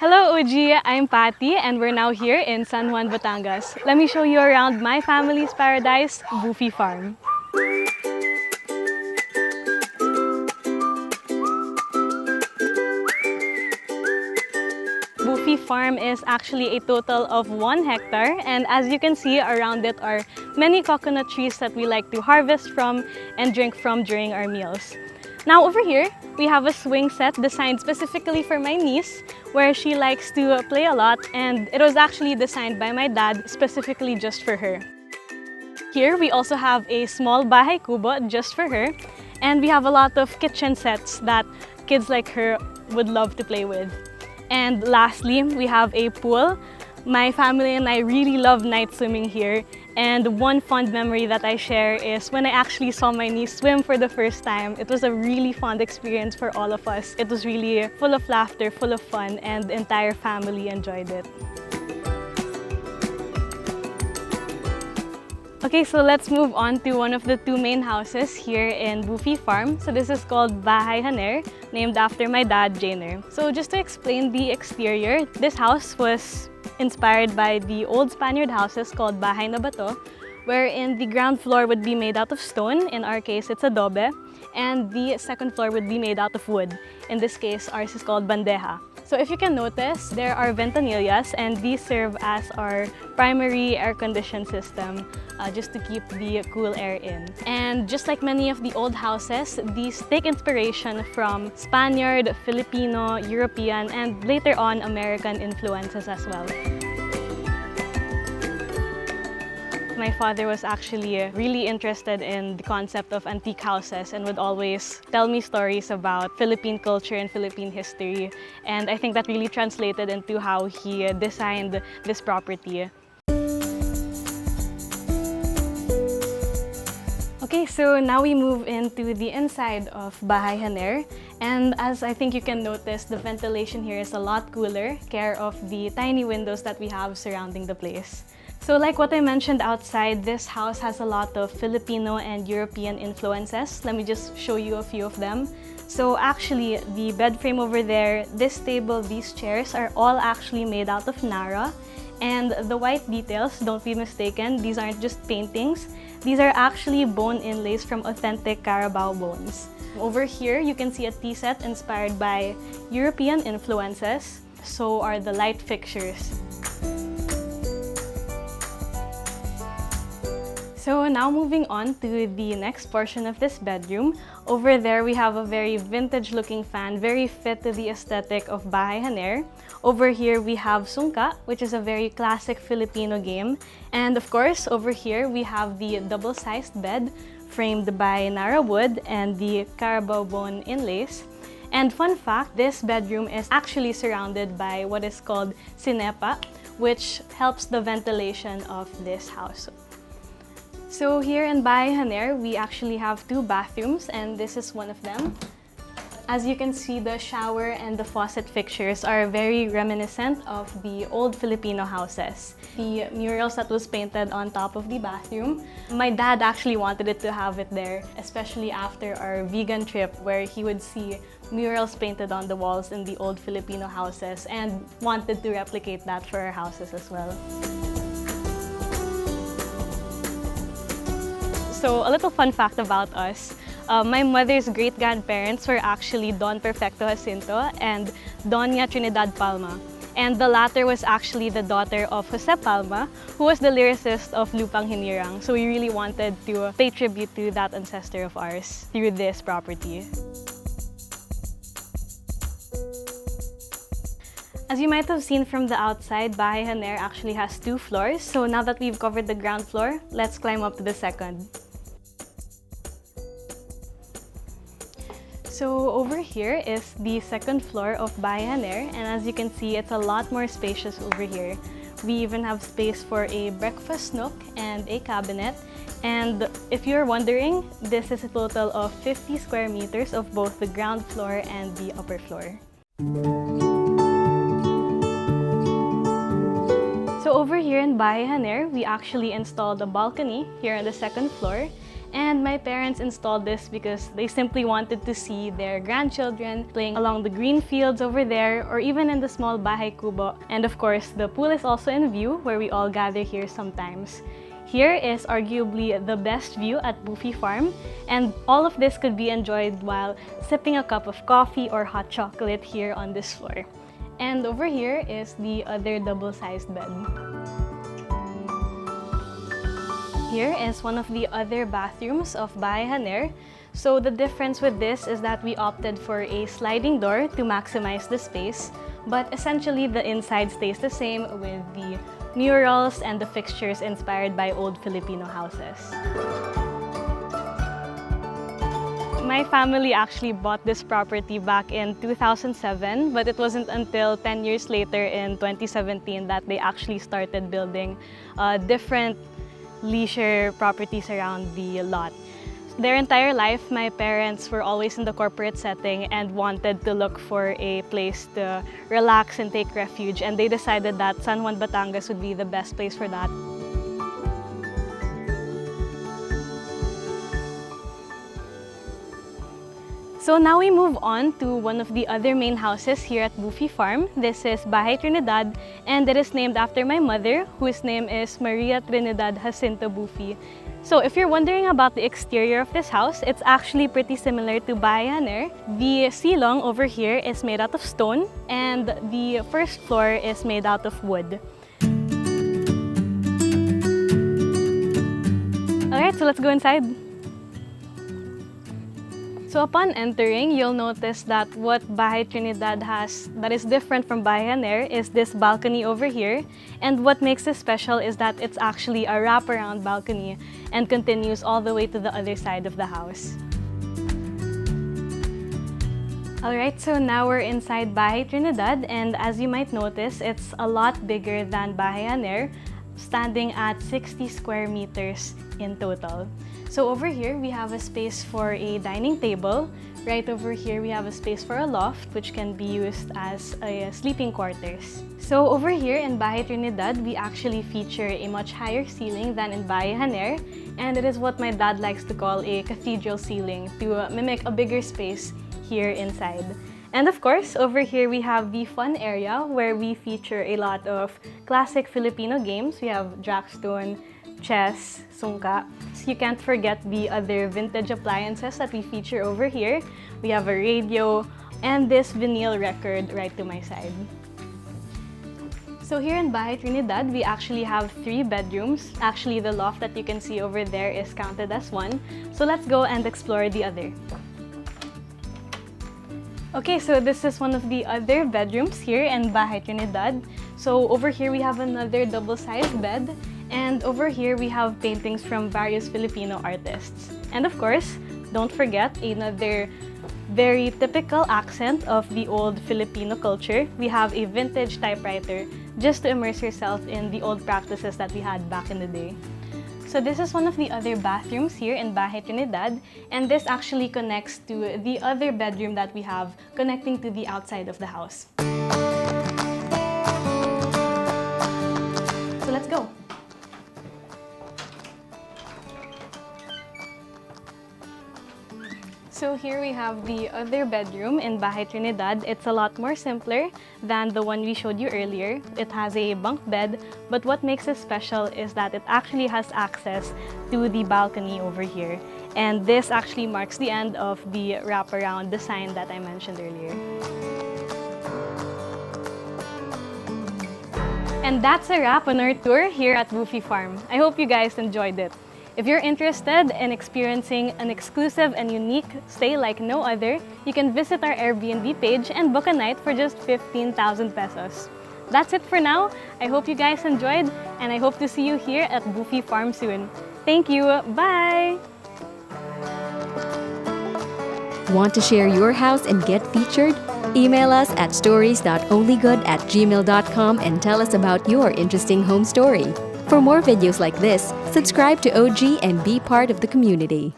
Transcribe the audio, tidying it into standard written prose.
Hello Uji, I'm Patty and we're now here in San Juan, Batangas. Let me show you around my family's paradise, BUFI Farm. BUFI Farm is actually a total of 1 hectare, and as you can see, around it are many coconut trees that we like to harvest from and drink from during our meals. Now over here, we have a swing set designed specifically for my niece, where she likes to play a lot, and it was actually designed by my dad specifically just for her. Here we also have a small bahay kubo just for her, and we have a lot of kitchen sets that kids like her would love to play with. And lastly, we have a pool. My family and I really love night swimming here, and one fond memory that I share is when I actually saw my niece swim for the first time. It was a really fun experience for all of us. It was really full of laughter, full of fun, and the entire family enjoyed it. Okay, so let's move on to one of the 2 main houses here in BUFI Farm. So this is called Bahay, named after my dad, Janer. So just to explain the exterior, this house was inspired by the old Spaniard houses called Bahay na Bato, wherein the ground floor would be made out of stone. In our case, it's adobe, and the second floor would be made out of wood. In this case, ours is called bandeja. So if you can notice, there are ventanillas, and these serve as our primary air condition system, just to keep the cool air in. And just like many of the old houses, these take inspiration from Spaniard, Filipino, European, and later on American influences as well. My father was actually really interested in the concept of antique houses and would always tell me stories about Philippine culture and Philippine history. And I think that really translated into how he designed this property. Okay, so now we move into the inside of Bahay Haner. And as I think you can notice, the ventilation here is a lot cooler, care of the tiny windows that we have surrounding the place. So like what I mentioned outside, this house has a lot of Filipino and European influences. Let me just show you a few of them. So actually, the bed frame over there, this table, these chairs are all actually made out of Nara. And the white details, don't be mistaken, these aren't just paintings. These are actually bone inlays from authentic Carabao bones. Over here, you can see a tea set inspired by European influences. So are the light fixtures. So now moving on to the next portion of this bedroom. Over there, we have a very vintage looking fan, very fit to the aesthetic of Bahay Haner. Over here, we have sungka, which is a very classic Filipino game. And of course, over here, we have the double-sized bed framed by Nara wood and the Carabao bone inlays. And fun fact, this bedroom is actually surrounded by what is called sinepa, which helps the ventilation of this house. So here in Bahay Haner, we actually have 2 bathrooms, and this is one of them. As you can see, the shower and the faucet fixtures are very reminiscent of the old Filipino houses. The murals that was painted on top of the bathroom, my dad actually wanted it to have it there, especially after our vegan trip where he would see murals painted on the walls in the old Filipino houses and wanted to replicate that for our houses as well. So a little fun fact about us, my mother's great-grandparents were actually Don Perfecto Jacinto and Doña Trinidad Palma. And the latter was actually the daughter of Jose Palma, who was the lyricist of Lupang Hinirang. So we really wanted to pay tribute to that ancestor of ours through this property. As you might have seen from the outside, Bahay Haner actually has 2 floors. So now that we've covered the ground floor, let's climb up to the second. So over here is the second floor of Bahay Haner, and as you can see, it's a lot more spacious over here. We even have space for a breakfast nook and a cabinet. And if you're wondering, this is a total of 50 square meters of both the ground floor and the upper floor. So over here in Bahay Haner, we actually installed a balcony here on the second floor. And my parents installed this because they simply wanted to see their grandchildren playing along the green fields over there, or even in the small bahay kubo. And of course, the pool is also in view, where we all gather here sometimes. Here is arguably the best view at BUFI Farm, and all of this could be enjoyed while sipping a cup of coffee or hot chocolate here on this floor. And over here is the other double-sized bed. Here is one of the other bathrooms of Bahai Haner. So the difference with this is that we opted for a sliding door to maximize the space, but essentially the inside stays the same with the murals and the fixtures inspired by old Filipino houses. My family actually bought this property back in 2007, but it wasn't until 10 years later in 2017 that they actually started building different leisure properties around the lot. Their entire life, my parents were always in the corporate setting and wanted to look for a place to relax and take refuge, and they decided that San Juan, Batangas would be the best place for that. So now we move on to one of the other main houses here at BUFI Farm. This is Bahay Trinidad, and it is named after my mother, whose name is Maria Trinidad Jacinto Buffy. So if you're wondering about the exterior of this house, it's actually pretty similar to Bahai Haner. The silong over here is made out of stone, and the first floor is made out of wood. Alright, so let's go inside. So upon entering, you'll notice that what Bahay Trinidad has that is different from Bahai Haner is this balcony over here. And what makes this special is that it's actually a wraparound balcony and continues all the way to the other side of the house. Alright, so now we're inside Bahay Trinidad, and as you might notice, it's a lot bigger than Bahai Haner, standing at 60 square meters in total. So over here, we have a space for a dining table. Right over here, we have a space for a loft, which can be used as a sleeping quarters. So over here in Bahay Trinidad, we actually feature a much higher ceiling than in Bahai Haner, and it is what my dad likes to call a cathedral ceiling to mimic a bigger space here inside. And of course, over here we have the fun area where we feature a lot of classic Filipino games. We have jackstone, chess, sungka. So you can't forget the other vintage appliances that we feature over here. We have a radio and this vinyl record right to my side. So here in Bahay Trinidad, we actually have 3 bedrooms. Actually, the loft that you can see over there is counted as 1. So let's go and explore the other. Okay, so this is one of the other bedrooms here in Bahay Trinidad. So over here we have another double-sized bed, and over here we have paintings from various Filipino artists. And of course, don't forget another very typical accent of the old Filipino culture. We have a vintage typewriter just to immerse yourself in the old practices that we had back in the day. So this is one of the other bathrooms here in Bahay Trinidad, and this actually connects to the other bedroom that we have connecting to the outside of the house. So let's go. So here we have the other bedroom in Bahay Trinidad. It's a lot more simpler than the one we showed you earlier. It has a bunk bed, but what makes it special is that it actually has access to the balcony over here. And this actually marks the end of the wraparound design that I mentioned earlier. And that's a wrap on our tour here at BUFI Farm. I hope you guys enjoyed it. If you're interested in experiencing an exclusive and unique stay like no other, you can visit our Airbnb page and book a night for just 15,000 pesos. That's it for now. I hope you guys enjoyed, and I hope to see you here at BUFI Farm soon. Thank you. Bye! Want to share your house and get featured? Email us at stories.onlygood@gmail.com and tell us about your interesting home story. For more videos like this, subscribe to OG and be part of the community.